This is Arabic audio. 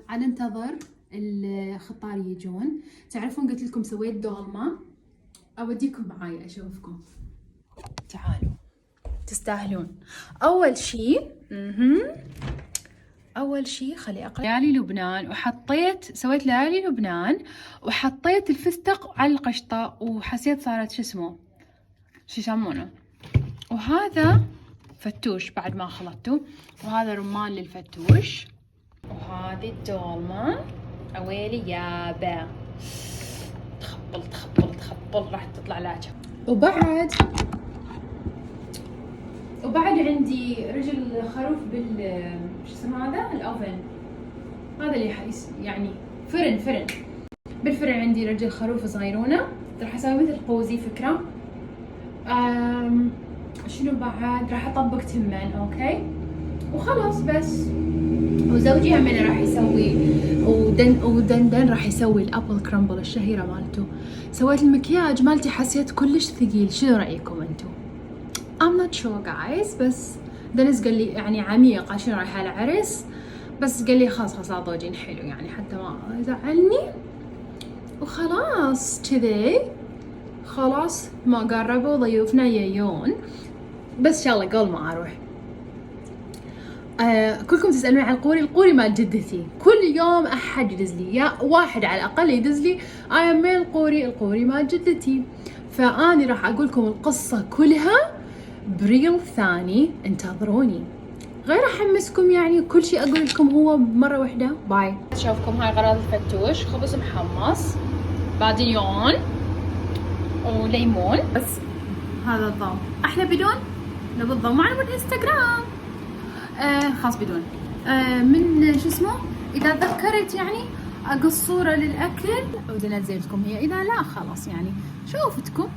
على ننتظر الخطار يجون. تعرفون قلت لكم سويت دولمة، اوديكم معاي اشوفكم. تعالوا تستاهلون. اول شيء خلي اقرا ليالي لبنان، سويت ليالي لبنان وحطيت الفستق على القشطة وحسيت صارت شو يسمونه. وهذا فتوش بعد ما خلطته، وهذا رمان للفتوش، وهذه الدولمة اويلي يابا تخبل راح تطلع لاجة. وبعد عندي رجل خروف شو اسمه هذا الاوفن، هذا اللي يعني فرن بالفرن. عندي رجل خروف صغيرونة راح اسوي مثل قوزي فكرة. شنو بعد راح اطبق تمن. اوكي وخلاص بس. وزوجي هم راح يسوي ودندن راح يسوي الابل كرامبل الشهيرة مالته. سويت المكياج مالتي حسيت كلش ثقيل، شنو رايكم انتو؟ I'm not sure guys. بس دنس قال لي يعني عميق عشان رايحة على عرس، بس قال لي خلاص زوجين حلو يعني حتى ما يزعلني. وخلاص كذي خلاص ما قربوا ضيوفنا يجون، بس ان شاء الله قبل ما اروح. كلكم تسألون عن القوري مال جدتي. كل يوم احد يدز لي، يا واحد على الاقل يدز لي من القوري مال جدتي. فاني راح اقول لكم القصة كلها بريل ثاني، انتظروني. غير احمسكم يعني كل شيء اقول لكم هو مرة واحدة. باي. اشوفكم. هاي غراض الفتوش، خبز محمص، باديون وليمون. بس هذا الضوء احلى بدون. لو بالضوء معنا بالانستغرام خاص بدون. من شو اسمه، اذا تذكرت يعني اقص صورة للاكل ودي انزل لكم هي، اذا لا خلاص يعني شوفتكم.